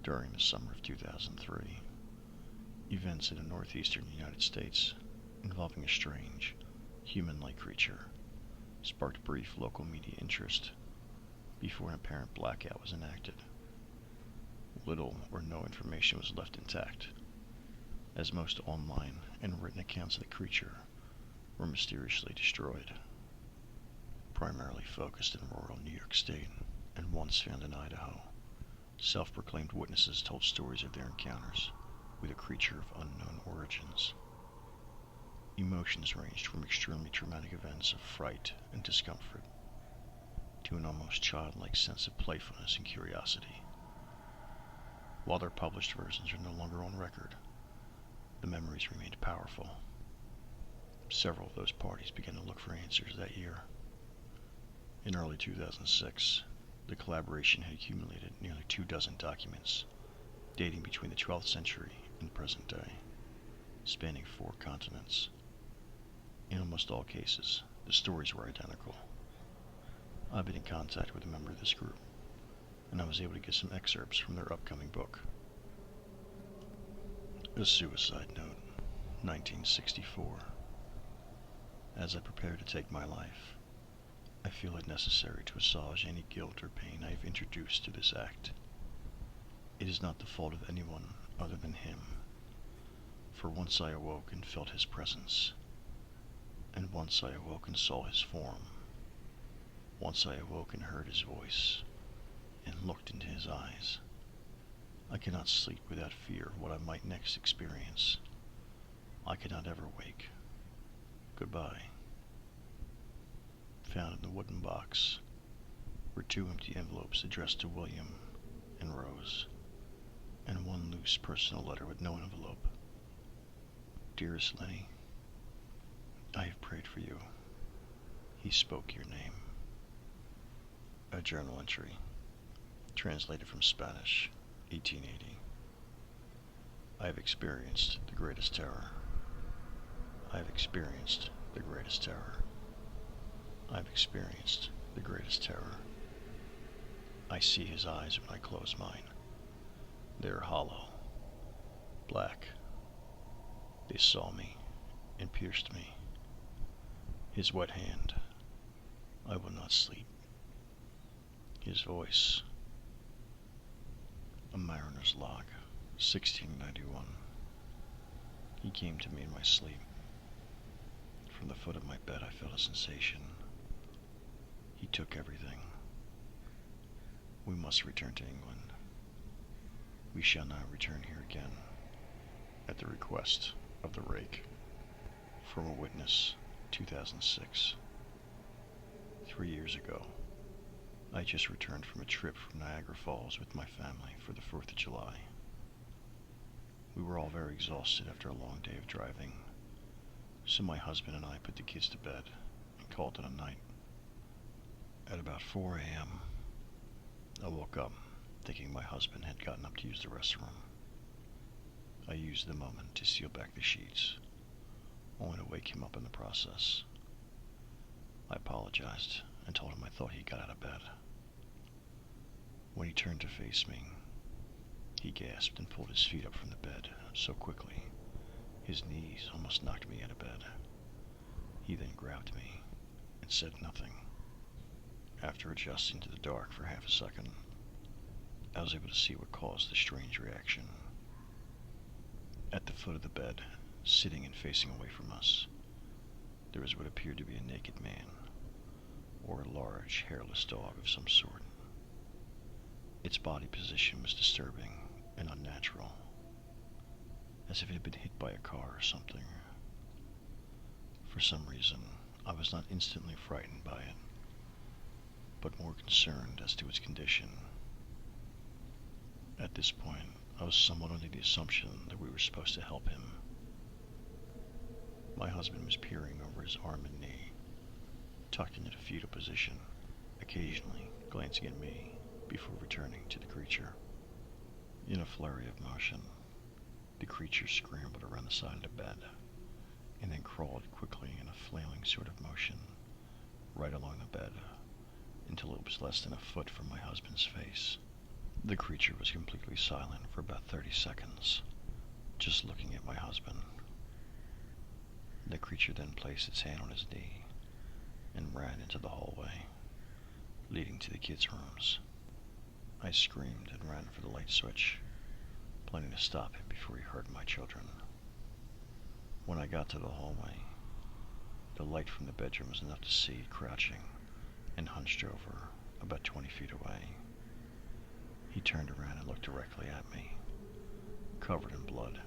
During the summer of 2003, events in the northeastern United States involving a strange, human-like creature sparked brief local media interest before an apparent blackout was enacted. Little or no information was left intact, as most online and written accounts of the creature were mysteriously destroyed, primarily focused in rural New York State and once found in Idaho. Self-proclaimed witnesses told stories of their encounters with a creature of unknown origins. Emotions ranged from extremely traumatic events of fright and discomfort to an almost childlike sense of playfulness and curiosity. While their published versions are no longer on record, the memories remained powerful. Several of those parties began to look for answers that year. In early 2006, the collaboration had accumulated nearly 24 documents dating between the 12th century and present day, spanning 4 continents. In almost all cases, the stories were identical. I've been in contact with a member of this group, and I was able to get some excerpts from their upcoming book. A Suicide Note, 1964. As I prepare to take my life, I feel it necessary to assuage any guilt or pain I have introduced to this act. It is not the fault of anyone other than him, for once I awoke and felt his presence, and once I awoke and saw his form, once I awoke and heard his voice, and looked into his eyes. I cannot sleep without fear of what I might next experience. I cannot ever wake. Goodbye. Found in the wooden box were 2 empty envelopes addressed to William and Rose, and 1 loose personal letter with no envelope. Dearest Lenny, I have prayed for you. He spoke your name. A journal entry, translated from Spanish, 1880. I have experienced the greatest terror. I have experienced the greatest terror. I have experienced the greatest terror. I see his eyes when I close mine. They are hollow, black. They saw me and pierced me. His wet hand, I will not sleep. His voice, a mariner's log, 1691. He came to me in my sleep. From the foot of my bed I felt a sensation. He took everything. We must return to England. We shall not return here again. At the request of the Rake. From a witness, 2006. 3 years ago, I just returned from a trip from Niagara Falls with my family for the 4th of July. We were all very exhausted after a long day of driving, so my husband and I put the kids to bed and called it a night. At about 4 a.m., I woke up thinking my husband had gotten up to use the restroom. I used the moment to seal back the sheets, only to wake him up in the process. I apologized and told him I thought he got out of bed. When he turned to face me, he gasped and pulled his feet up from the bed so quickly his knees almost knocked me out of bed. He then grabbed me and said nothing. After adjusting to the dark for half a second, I was able to see what caused the strange reaction. At the foot of the bed, sitting and facing away from us, there was what appeared to be a naked man, or a large, hairless dog of some sort. Its body position was disturbing and unnatural, as if it had been hit by a car or something. For some reason, I was not instantly frightened by it, but more concerned as to its condition. At this point, I was somewhat under the assumption that we were supposed to help him. My husband was peering over his arm and knee, tucked into the fetal position, occasionally glancing at me before returning to the creature. In a flurry of motion, the creature scrambled around the side of the bed, and then crawled quickly in a flailing sort of motion right along the bed until it was less than a foot from my husband's face. The creature was completely silent for about 30 seconds, just looking at my husband. The creature then placed its hand on his knee and ran into the hallway, leading to the kids' rooms. I screamed and ran for the light switch, planning to stop him before he hurt my children. When I got to the hallway, the light from the bedroom was enough to see it crouching and hunched over about 20 feet away. He turned around and looked directly at me, covered in blood.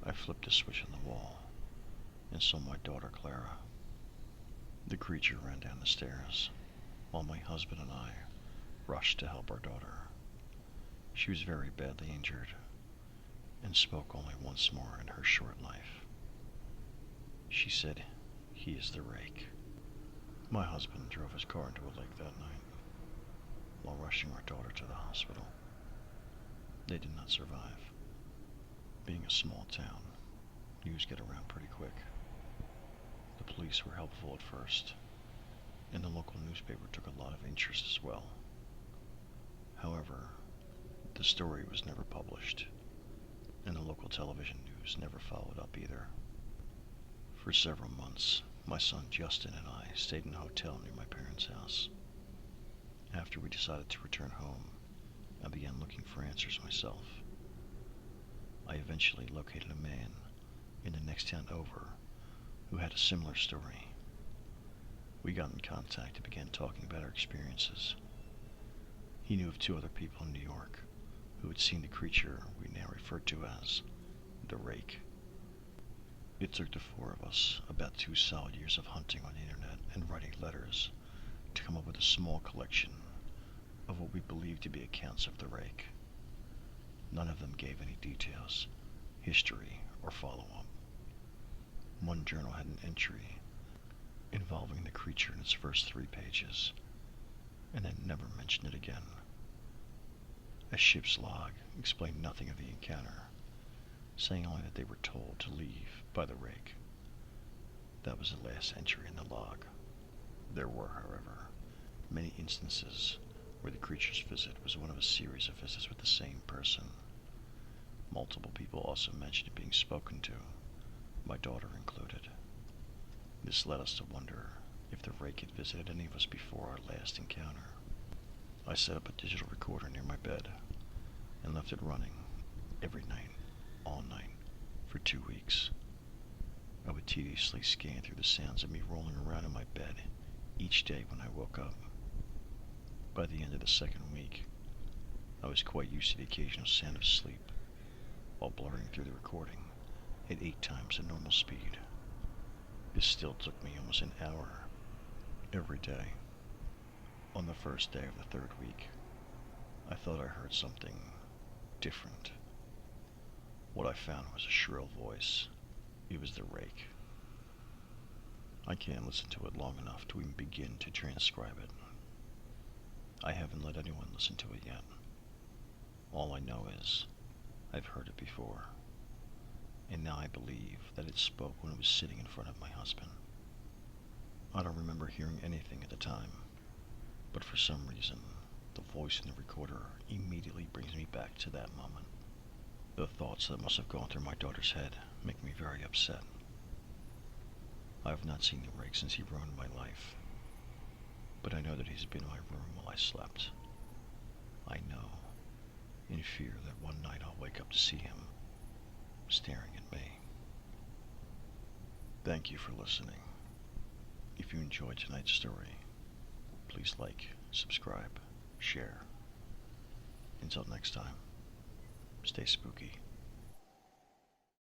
I flipped a switch on the wall and saw my daughter Clara. The creature ran down the stairs, while my husband and I rushed to help our daughter. She was very badly injured and spoke only once more in her short life. She said, "He is the Rake." My husband drove his car into a lake that night while rushing our daughter to the hospital. They did not survive. Being a small town, news get around pretty quick. The police were helpful at first, and the local newspaper took a lot of interest as well. However, the story was never published, and the local television news never followed up either. For several months, my son Justin and I stayed in a hotel near my parents' house. After we decided to return home, I began looking for answers myself. I eventually located a man in the next town over who had a similar story. We got in contact and began talking about our experiences. He knew of 2 other people in New York who had seen the creature we now refer to as the Rake. It took the 4 of us about 2 solid years of hunting on the internet and writing letters to come up with a small collection of what we believed to be accounts of the Rake. None of them gave any details, history, or follow-up. One journal had an entry involving the creature in its first 3 pages, and then never mentioned it again. A ship's log explained nothing of the encounter, saying only that they were told to leave by the Rake. That was the last entry in the log. There were, however, many instances where the creature's visit was one of a series of visits with the same person. Multiple people also mentioned it being spoken to, my daughter included. This led us to wonder if the Rake had visited any of us before our last encounter. I set up a digital recorder near my bed and left it running every night, all night, for 2 weeks. I would tediously scan through the sounds of me rolling around in my bed each day when I woke up. By the end of the 2nd week, I was quite used to the occasional sound of sleep, while blurring through the recording at 8 times the normal speed. This still took me almost an hour every day. On the first day of the 3rd week, I thought I heard something different. What I found was a shrill voice. It was the Rake. I can't listen to it long enough to even begin to transcribe it. I haven't let anyone listen to it yet. All I know is I've heard it before, and now I believe that it spoke when it was sitting in front of my husband. I don't remember hearing anything at the time, but for some reason, the voice in the recorder immediately brings me back to that moment. The thoughts that must have gone through my daughter's head make me very upset. I have not seen the Rake since he ruined my life, but I know that he's been in my room while I slept. I know, in fear, that one night I'll wake up to see him staring at me. Thank you for listening. If you enjoyed tonight's story, please like, subscribe, share. Until next time, stay spooky.